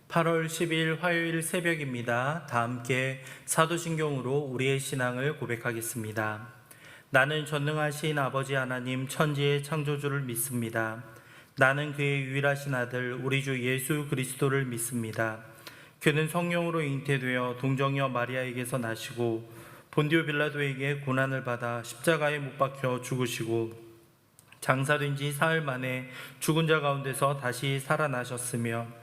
8월 10일 화요일 새벽입니다. 다 함께 사도신경으로 우리의 신앙을 고백하겠습니다. 나는 전능하신 아버지 하나님 천지의 창조주를 믿습니다. 나는 그의 유일하신 아들 우리 주 예수 그리스도를 믿습니다. 그는 성령으로 잉태되어 동정녀 마리아에게서 나시고 본디오 빌라도에게 고난을 받아 십자가에 못 박혀 죽으시고 장사된 지 사흘 만에 죽은 자 가운데서 다시 살아나셨으며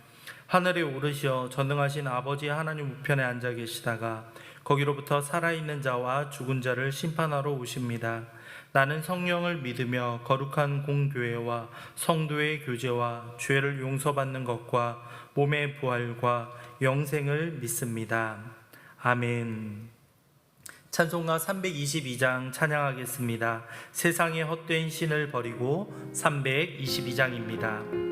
하늘에 오르시어 전능하신 아버지 하나님 우편에 앉아 계시다가 거기로부터 살아있는 자와 죽은 자를 심판하러 오십니다. 나는 성령을 믿으며 거룩한 공교회와 성도의 교제와 죄를 용서받는 것과 몸의 부활과 영생을 믿습니다. 아멘. 찬송가 322장 찬양하겠습니다. 세상의 헛된 신을 버리고 322장입니다.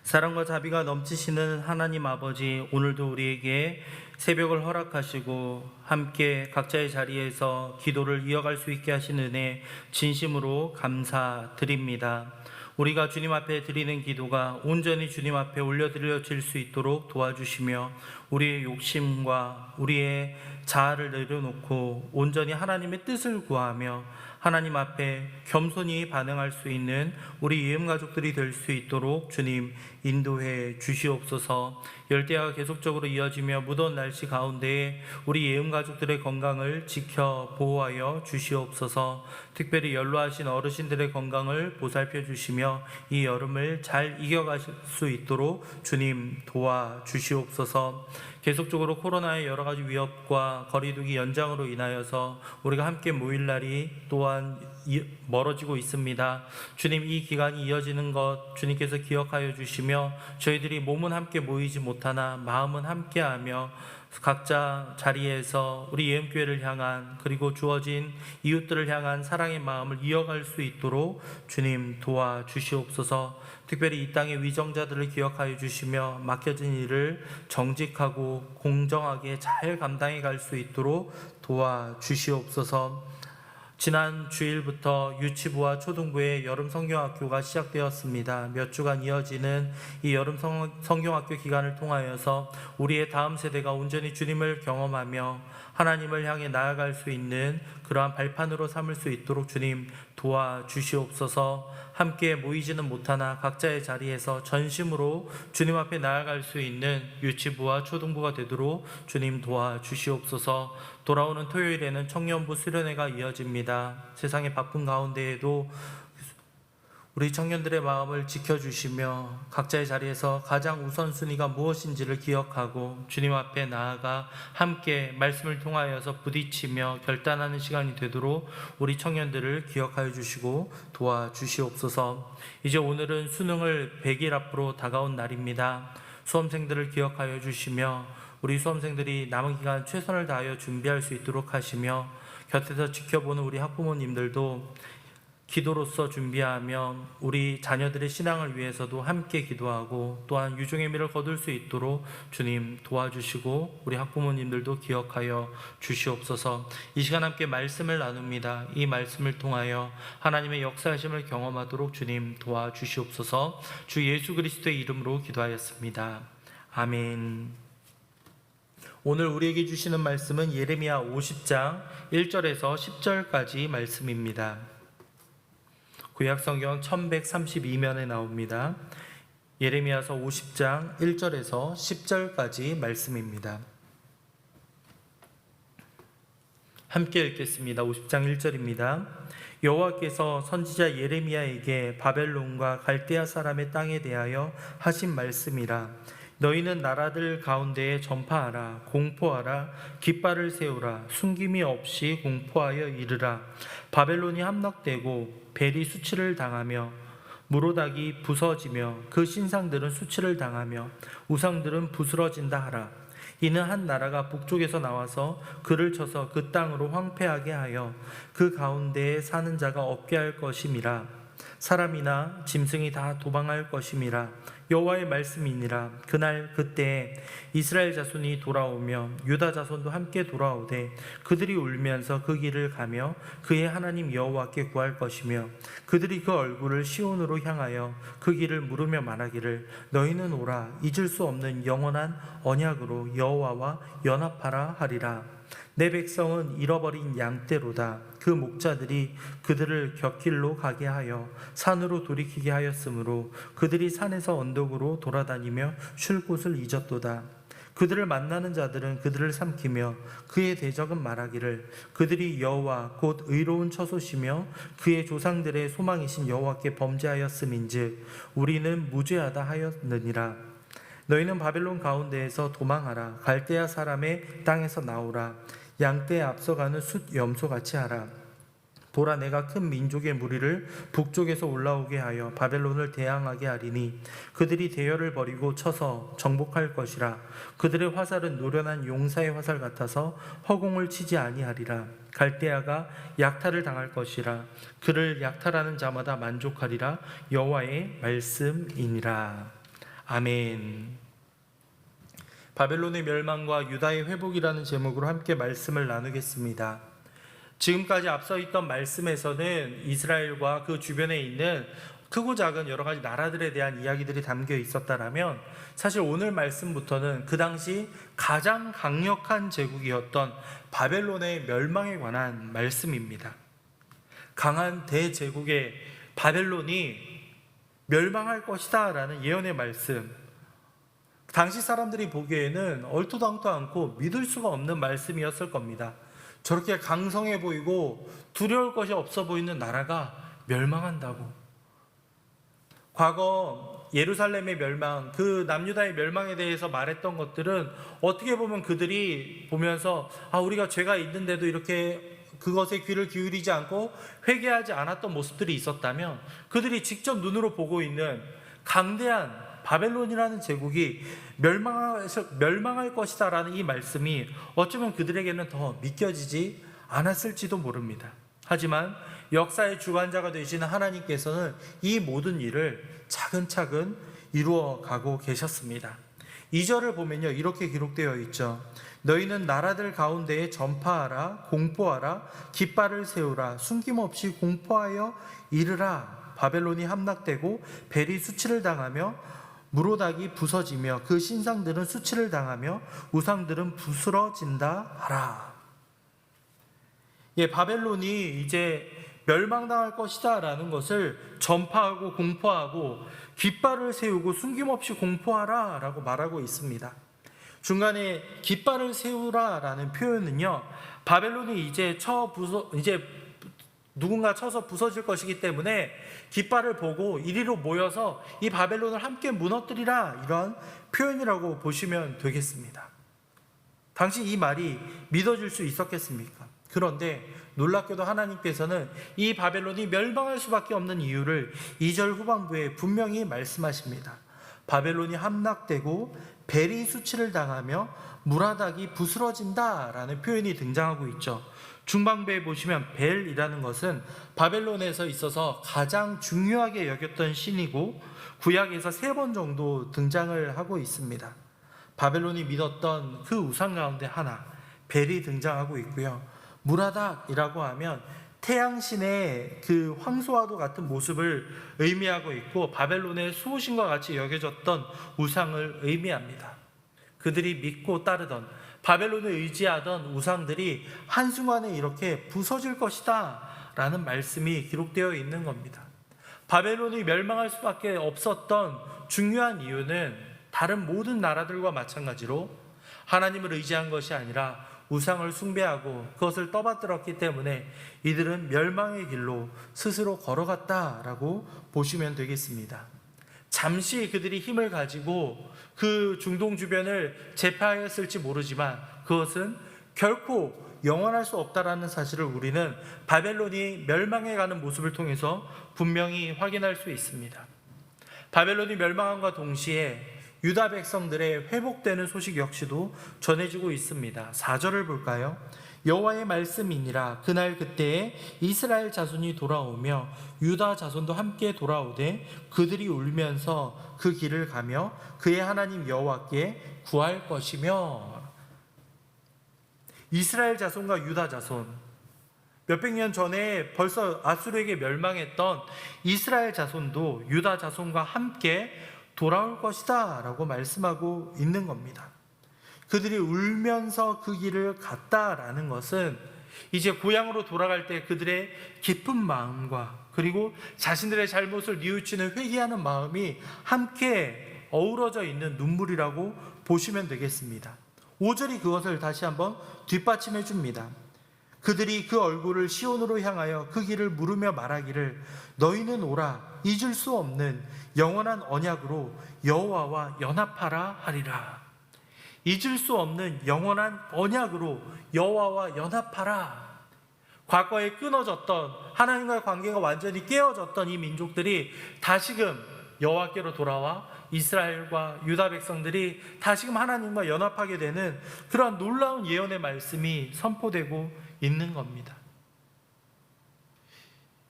사랑과 자비가 넘치시는 하나님 아버지, 오늘도 우리에게 새벽을 허락하시고 함께 각자의 자리에서 기도를 이어갈 수 있게 하신 은혜 진심으로 감사드립니다. 우리가 주님 앞에 드리는 기도가 온전히 주님 앞에 올려드려질 수 있도록 도와주시며 우리의 욕심과 우리의 자아를 내려놓고 온전히 하나님의 뜻을 구하며 하나님 앞에 겸손히 반응할 수 있는 우리 예음가족들이 될 수 있도록 주님 인도해 주시옵소서. 열대야가 계속적으로 이어지며 무더운 날씨 가운데 우리 예음가족들의 건강을 지켜 보호하여 주시옵소서. 특별히 연로하신 어르신들의 건강을 보살펴 주시며 이 여름을 잘 이겨가실 수 있도록 주님 도와주시옵소서. 계속적으로 코로나의 여러 가지 위협과 거리두기 연장으로 인하여서 우리가 함께 모일 날이 또한 멀어지고 있습니다. 주님, 이 기간이 이어지는 것 주님께서 기억하여 주시며 저희들이 몸은 함께 모이지 못하나 마음은 함께하며 각자 자리에서 우리 예언교회를 향한 그리고 주어진 이웃들을 향한 사랑의 마음을 이어갈 수 있도록 주님 도와주시옵소서. 특별히 이 땅의 위정자들을 기억하여 주시며 맡겨진 일을 정직하고 공정하게 잘 감당해 갈 수 있도록 도와주시옵소서. 지난 주일부터 유치부와 초등부의 여름 성경학교가 시작되었습니다. 몇 주간 이어지는 이 여름 성경학교 기간을 통하여서 우리의 다음 세대가 온전히 주님을 경험하며 하나님을 향해 나아갈 수 있는 그러한 발판으로 삼을 수 있도록 주님 도와주시옵소서. 함께 모이지는 못하나 각자의 자리에서 전심으로 주님 앞에 나아갈 수 있는 유치부와 초등부가 되도록 주님 도와주시옵소서. 돌아오는 토요일에는 청년부 수련회가 이어집니다. 세상의 바쁜 가운데에도 우리 청년들의 마음을 지켜주시며 각자의 자리에서 가장 우선순위가 무엇인지를 기억하고 주님 앞에 나아가 함께 말씀을 통하여서 부딪히며 결단하는 시간이 되도록 우리 청년들을 기억하여 주시고 도와주시옵소서. 이제 오늘은 수능을 100일 앞으로 다가온 날입니다. 수험생들을 기억하여 주시며 우리 수험생들이 남은 기간 최선을 다하여 준비할 수 있도록 하시며 곁에서 지켜보는 우리 학부모님들도 기도로서 준비하며 우리 자녀들의 신앙을 위해서도 함께 기도하고 또한 유종의 미를 거둘 수 있도록 주님 도와주시고 우리 학부모님들도 기억하여 주시옵소서. 이 시간 함께 말씀을 나눕니다. 이 말씀을 통하여 하나님의 역사하심을 경험하도록 주님 도와주시옵소서. 주 예수 그리스도의 이름으로 기도하였습니다. 아멘. 오늘 우리에게 주시는 말씀은 예레미야 50장 1절에서 10절까지 말씀입니다. 구약성경 1132면에 나옵니다. 예레미야서 50장 1절에서 10절까지 말씀입니다. 함께 읽겠습니다. 50장 1절입니다. 여호와께서 선지자 예레미야에게 바벨론과 갈대아 사람의 땅에 대하여 하신 말씀이라. 너희는 나라들 가운데에 전파하라, 공포하라, 깃발을 세우라, 숨김이 없이 공포하여 이르라. 바벨론이 함락되고 벨이 수치를 당하며 무로닥이 부서지며 그 신상들은 수치를 당하며 우상들은 부스러진다 하라. 이는 한 나라가 북쪽에서 나와서 그를 쳐서 그 땅으로 황폐하게 하여 그 가운데에 사는 자가 없게 할 것임이라. 사람이나 짐승이 다 도망할 것임이라. 여호와의 말씀이니라. 그날 그때에 이스라엘 자손이 돌아오며 유다 자손도 함께 돌아오되 그들이 울면서 그 길을 가며 그의 하나님 여호와께 구할 것이며 그들이 그 얼굴을 시온으로 향하여 그 길을 물으며 말하기를 너희는 오라 잊을 수 없는 영원한 언약으로 여호와와 연합하라 하리라. 내 백성은 잃어버린 양떼로다. 그 목자들이 그들을 곁길로 가게 하여 산으로 돌이키게 하였으므로 그들이 산에서 언덕으로 돌아다니며 쉴 곳을 잊었도다. 그들을 만나는 자들은 그들을 삼키며 그의 대적은 말하기를 그들이 여호와 곧 의로운 처소시며 그의 조상들의 소망이신 여호와께 범죄하였음인즉 우리는 무죄하다 하였느니라. 너희는 바벨론 가운데에서 도망하라. 갈대아 사람의 땅에서 나오라. 양떼에 앞서가는 숫 염소같이 하라. 보라, 내가 큰 민족의 무리를 북쪽에서 올라오게 하여 바벨론을 대항하게 하리니 그들이 대열을 벌이고 쳐서 정복할 것이라. 그들의 화살은 노련한 용사의 화살 같아서 허공을 치지 아니하리라. 갈대아가 약탈을 당할 것이라. 그를 약탈하는 자마다 만족하리라. 여호와의 말씀이니라. 아멘. 바벨론의 멸망과 유다의 회복이라는 제목으로 함께 말씀을 나누겠습니다. 지금까지 앞서 있던 말씀에서는 이스라엘과 그 주변에 있는 크고 작은 여러 가지 나라들에 대한 이야기들이 담겨 있었다라면 사실 오늘 말씀부터는 그 당시 가장 강력한 제국이었던 바벨론의 멸망에 관한 말씀입니다. 강한 대제국의 바벨론이 멸망할 것이다 라는 예언의 말씀, 당시 사람들이 보기에는 얼토당토 않고 믿을 수가 없는 말씀이었을 겁니다. 저렇게 강성해 보이고 두려울 것이 없어 보이는 나라가 멸망한다고. 과거 예루살렘의 멸망, 그 남유다의 멸망에 대해서 말했던 것들은 어떻게 보면 그들이 보면서 우리가 죄가 있는데도 이렇게 그것에 귀를 기울이지 않고 회개하지 않았던 모습들이 있었다면, 그들이 직접 눈으로 보고 있는 강대한 바벨론이라는 제국이 멸망할 것이다 라는 이 말씀이 어쩌면 그들에게는 더 믿겨지지 않았을지도 모릅니다. 하지만 역사의 주관자가 되시는 하나님께서는 이 모든 일을 차근차근 이루어 가고 계셨습니다. 2절을 보면요, 이렇게 기록되어 있죠. 너희는 나라들 가운데에 전파하라, 공포하라, 깃발을 세우라, 숨김없이 공포하여 이르라. 바벨론이 함락되고 벨이 수치를 당하며 무로닥이 부서지며 그 신상들은 수치를 당하며 우상들은 부스러진다 하라. 바벨론이 이제 멸망당할 것이다 라는 것을 전파하고 공포하고 깃발을 세우고 숨김없이 공포하라 라고 말하고 있습니다. 중간에 깃발을 세우라 라는 표현은요, 바벨론이 이제 누군가 쳐서 부서질 것이기 때문에 깃발을 보고 이리로 모여서 이 바벨론을 함께 무너뜨리라, 이런 표현이라고 보시면 되겠습니다. 당시 이 말이 믿어질 수 있었겠습니까? 그런데 놀랍게도 하나님께서는 이 바벨론이 멸망할 수밖에 없는 이유를 2절 후반부에 분명히 말씀하십니다. 바벨론이 함락되고 벨이 수치를 당하며 무라닥이 부스러진다 라는 표현이 등장하고 있죠. 중반부에 보시면 벨이라는 것은 바벨론에서 있어서 가장 중요하게 여겼던 신이고 구약에서 3번 정도 등장을 하고 있습니다. 바벨론이 믿었던 그 우상 가운데 하나, 벨이 등장하고 있고요. 무라닥이라고 하면 태양신의 그 황소와도 같은 모습을 의미하고 있고 바벨론의 수호신과 같이 여겨졌던 우상을 의미합니다. 그들이 믿고 따르던, 바벨론을 의지하던 우상들이 한순간에 이렇게 부서질 것이다 라는 말씀이 기록되어 있는 겁니다. 바벨론이 멸망할 수밖에 없었던 중요한 이유는 다른 모든 나라들과 마찬가지로 하나님을 의지한 것이 아니라 우상을 숭배하고 그것을 떠받들었기 때문에 이들은 멸망의 길로 스스로 걸어갔다라고 보시면 되겠습니다. 잠시 그들이 힘을 가지고 그 중동 주변을 제패하였을지 모르지만 그것은 결코 영원할 수 없다라는 사실을 우리는 바벨론이 멸망해가는 모습을 통해서 분명히 확인할 수 있습니다. 바벨론이 멸망함과 동시에 유다 백성들의 회복되는 소식 역시도 전해지고 있습니다. 4절을 볼까요? 여호와의 말씀이니라. 그날 그때에 이스라엘 자손이 돌아오며 유다 자손도 함께 돌아오되 그들이 울면서 그 길을 가며 그의 하나님 여호와께 구할 것이며. 이스라엘 자손과 유다 자손, 몇백 년 전에 벌써 아수르에게 멸망했던 이스라엘 자손도 유다 자손과 함께 돌아올 것이다 라고 말씀하고 있는 겁니다. 그들이 울면서 그 길을 갔다라는 것은 이제 고향으로 돌아갈 때 그들의 기쁜 마음과 그리고 자신들의 잘못을 뉘우치는 회개하는 마음이 함께 어우러져 있는 눈물이라고 보시면 되겠습니다. 5절이 그것을 다시 한번 뒷받침해 줍니다. 그들이 그 얼굴을 시온으로 향하여 그 길을 물으며 말하기를 너희는 오라, 잊을 수 없는 영원한 언약으로 여호와와 연합하라 하리라. 잊을 수 없는 영원한 언약으로 여호와와 연합하라. 과거에 끊어졌던 하나님과의 관계가 완전히 깨어졌던 이 민족들이 다시금 여호와께로 돌아와 이스라엘과 유다 백성들이 다시금 하나님과 연합하게 되는 그러한 놀라운 예언의 말씀이 선포되고 있는 겁니다.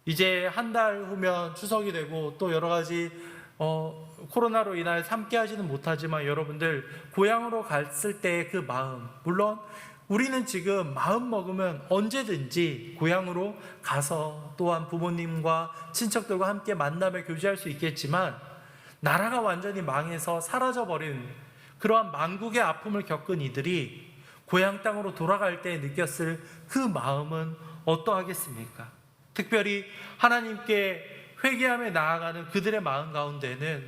이제 한 달 후면 추석이 되고 또 여러 가지 코로나로 인하여 함께 하지는 못하지만 여러분들 고향으로 갔을 때의 그 마음, 물론 우리는 지금 마음 먹으면 언제든지 고향으로 가서 또한 부모님과 친척들과 함께 만나며 교제할 수 있겠지만 나라가 완전히 망해서 사라져버린 그러한 만국의 아픔을 겪은 이들이 고향 땅으로 돌아갈 때 느꼈을 그 마음은 어떠하겠습니까? 특별히 하나님께 회개하며 나아가는 그들의 마음 가운데는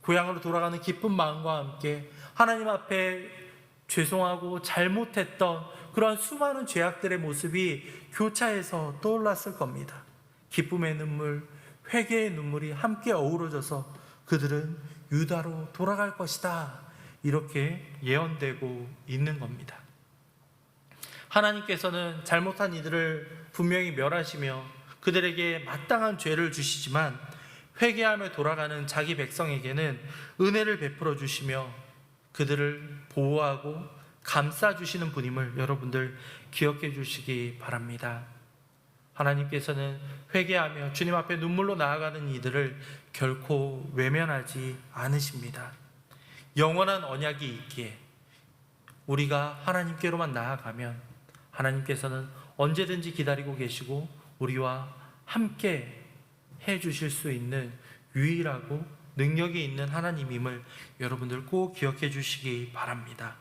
고향으로 돌아가는 기쁜 마음과 함께 하나님 앞에 죄송하고 잘못했던 그런 수많은 죄악들의 모습이 교차해서 떠올랐을 겁니다. 기쁨의 눈물, 회개의 눈물이 함께 어우러져서 그들은 유다로 돌아갈 것이다, 이렇게 예언되고 있는 겁니다. 하나님께서는 잘못한 이들을 분명히 멸하시며 그들에게 마땅한 죄를 주시지만 회개하며 돌아가는 자기 백성에게는 은혜를 베풀어 주시며 그들을 보호하고 감싸 주시는 분임을 여러분들 기억해 주시기 바랍니다. 하나님께서는 회개하며 주님 앞에 눈물로 나아가는 이들을 결코 외면하지 않으십니다. 영원한 언약이 있기에 우리가 하나님께로만 나아가면 하나님께서는 언제든지 기다리고 계시고 우리와 함께 해주실 수 있는 유일하고 능력이 있는 하나님임을 여러분들 꼭 기억해 주시기 바랍니다.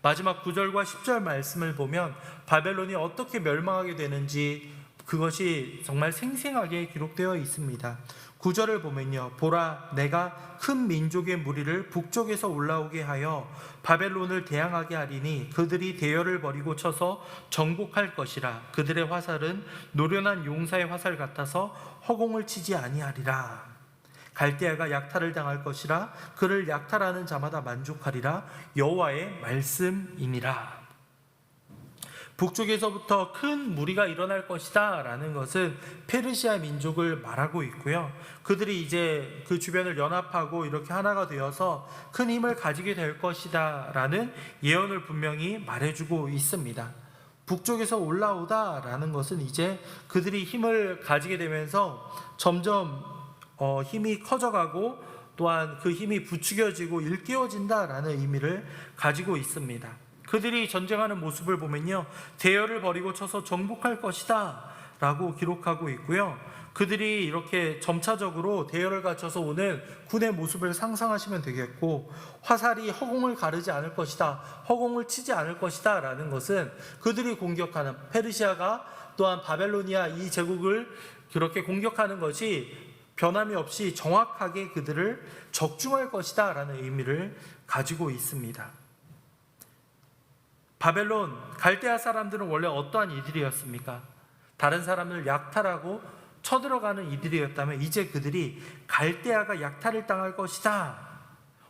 마지막 9절과 10절 말씀을 보면 바벨론이 어떻게 멸망하게 되는지 그것이 정말 생생하게 기록되어 있습니다. 9절을 보면요, 보라, 내가 큰 민족의 무리를 북쪽에서 올라오게 하여 바벨론을 대항하게 하리니 그들이 대열을 버리고 쳐서 정복할 것이라. 그들의 화살은 노련한 용사의 화살 같아서 허공을 치지 아니하리라. 갈대아가 약탈을 당할 것이라. 그를 약탈하는 자마다 만족하리라. 여호와의 말씀이니라. 북쪽에서부터 큰 무리가 일어날 것이다 라는 것은 페르시아 민족을 말하고 있고요, 그들이 이제 그 주변을 연합하고 이렇게 하나가 되어서 큰 힘을 가지게 될 것이다 라는 예언을 분명히 말해주고 있습니다. 북쪽에서 올라오다 라는 것은 이제 그들이 힘을 가지게 되면서 점점 힘이 커져가고 또한 그 힘이 부추겨지고 일깨워진다 라는 의미를 가지고 있습니다. 그들이 전쟁하는 모습을 보면요, 대열을 버리고 쳐서 정복할 것이다 라고 기록하고 있고요, 그들이 이렇게 점차적으로 대열을 갖춰서 오는 군의 모습을 상상하시면 되겠고, 화살이 허공을 가르지 않을 것이다, 허공을 치지 않을 것이다 라는 것은 그들이 공격하는 페르시아가 또한 바벨로니아 이 제국을 그렇게 공격하는 것이 변함이 없이 정확하게 그들을 적중할 것이다 라는 의미를 가지고 있습니다. 바벨론, 갈대아 사람들은 원래 어떠한 이들이었습니까? 다른 사람을 약탈하고 쳐들어가는 이들이었다면 이제 그들이 갈대아가 약탈을 당할 것이다.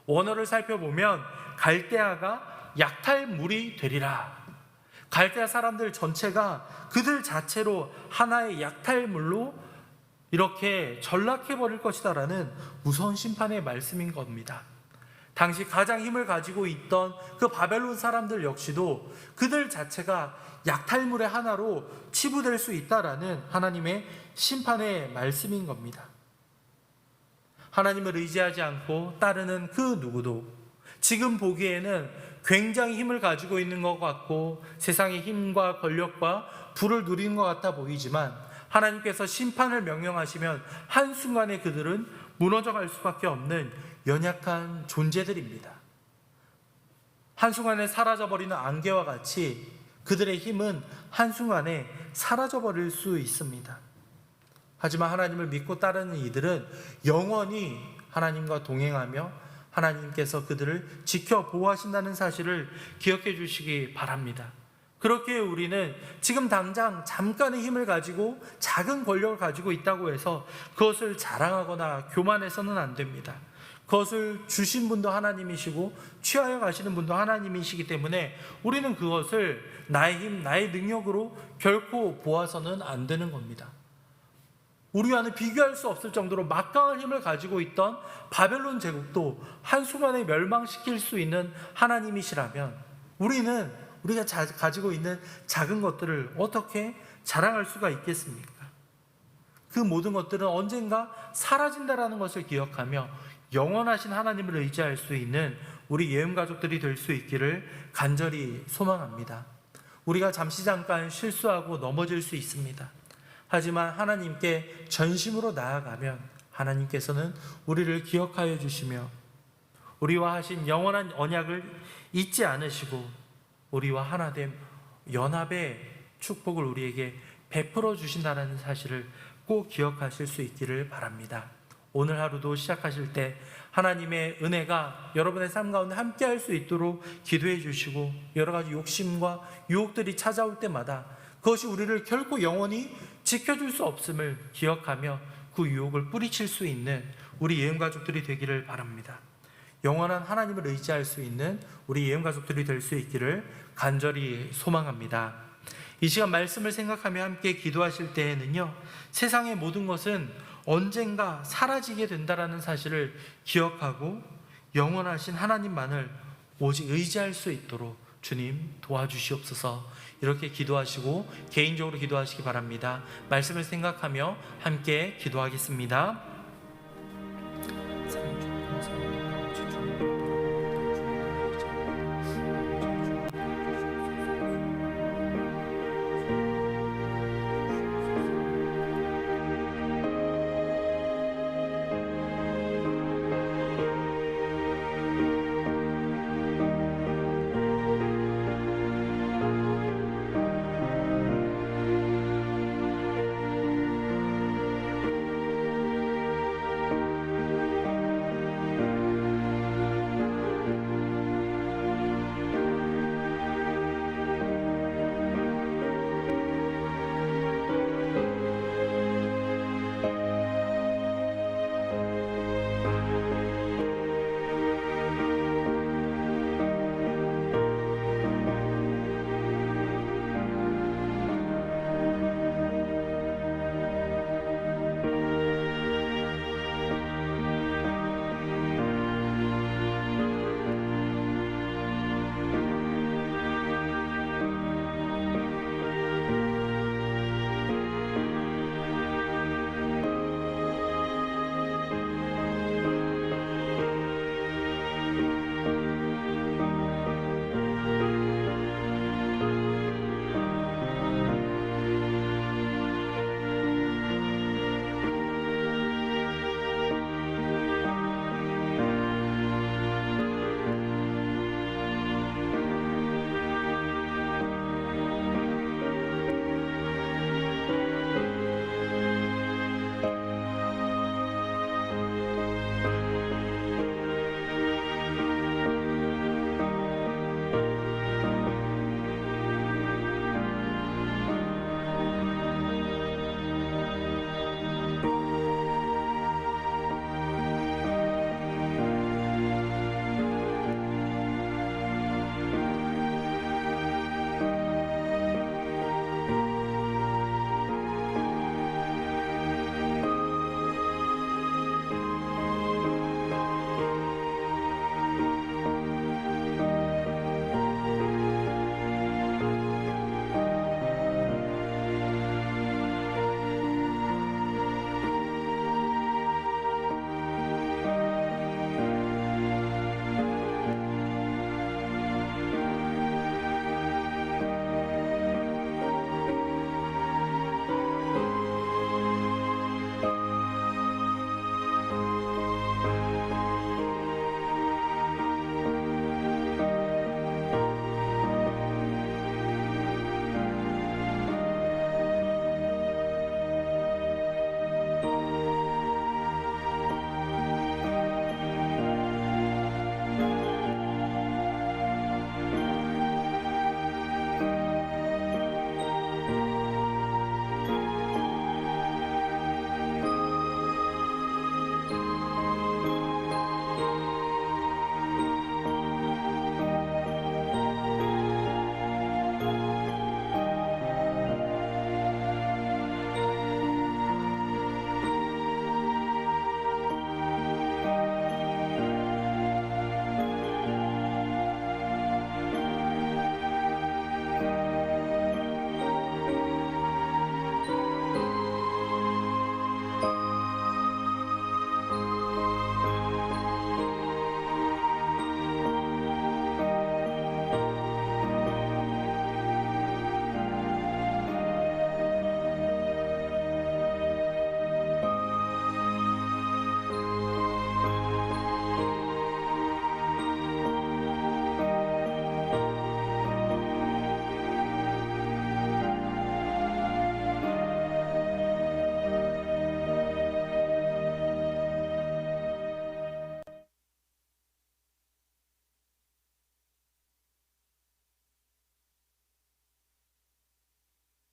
원어를 살펴보면 갈대아가 약탈물이 되리라. 갈대아 사람들 전체가 그들 자체로 하나의 약탈물로 이렇게 전락해버릴 것이다 라는 무서운 심판의 말씀인 겁니다. 당시 가장 힘을 가지고 있던 그 바벨론 사람들 역시도 그들 자체가 약탈물의 하나로 치부될 수 있다라는 하나님의 심판의 말씀인 겁니다. 하나님을 의지하지 않고 따르는 그 누구도 지금 보기에는 굉장히 힘을 가지고 있는 것 같고 세상의 힘과 권력과 부를 누리는 것 같아 보이지만 하나님께서 심판을 명령하시면 한순간에 그들은 무너져갈 수밖에 없는 연약한 존재들입니다. 한순간에 사라져버리는 안개와 같이 그들의 힘은 한순간에 사라져버릴 수 있습니다. 하지만 하나님을 믿고 따르는 이들은 영원히 하나님과 동행하며 하나님께서 그들을 지켜 보호하신다는 사실을 기억해 주시기 바랍니다. 그렇게 우리는 지금 당장 잠깐의 힘을 가지고 작은 권력을 가지고 있다고 해서 그것을 자랑하거나 교만해서는 안 됩니다. 그것을 주신 분도 하나님이시고 취하여 가시는 분도 하나님이시기 때문에 우리는 그것을 나의 힘, 나의 능력으로 결코 보아서는 안 되는 겁니다. 우리와는 비교할 수 없을 정도로 막강한 힘을 가지고 있던 바벨론 제국도 한순간에 멸망시킬 수 있는 하나님이시라면 우리는 우리가 가지고 있는 작은 것들을 어떻게 자랑할 수가 있겠습니까? 그 모든 것들은 언젠가 사라진다라는 것을 기억하며 영원하신 하나님을 의지할 수 있는 우리 예음 가족들이 될 수 있기를 간절히 소망합니다. 우리가 잠깐 실수하고 넘어질 수 있습니다. 하지만 하나님께 전심으로 나아가면 하나님께서는 우리를 기억하여 주시며 우리와 하신 영원한 언약을 잊지 않으시고 우리와 하나됨 연합의 축복을 우리에게 베풀어 주신다는 사실을 꼭 기억하실 수 있기를 바랍니다. 오늘 하루도 시작하실 때 하나님의 은혜가 여러분의 삶 가운데 함께 할 수 있도록 기도해 주시고 여러 가지 욕심과 유혹들이 찾아올 때마다 그것이 우리를 결코 영원히 지켜줄 수 없음을 기억하며 그 유혹을 뿌리칠 수 있는 우리 예음 가족들이 되기를 바랍니다. 영원한 하나님을 의지할 수 있는 우리 예언 가족들이 될 수 있기를 간절히 소망합니다. 이 시간 말씀을 생각하며 함께 기도하실 때에는요, 세상의 모든 것은 언젠가 사라지게 된다라는 사실을 기억하고 영원하신 하나님만을 오직 의지할 수 있도록 주님 도와주시옵소서. 이렇게 기도하시고 개인적으로 기도하시기 바랍니다. 말씀을 생각하며 함께 기도하겠습니다. 사랑해 주님 감사합니다.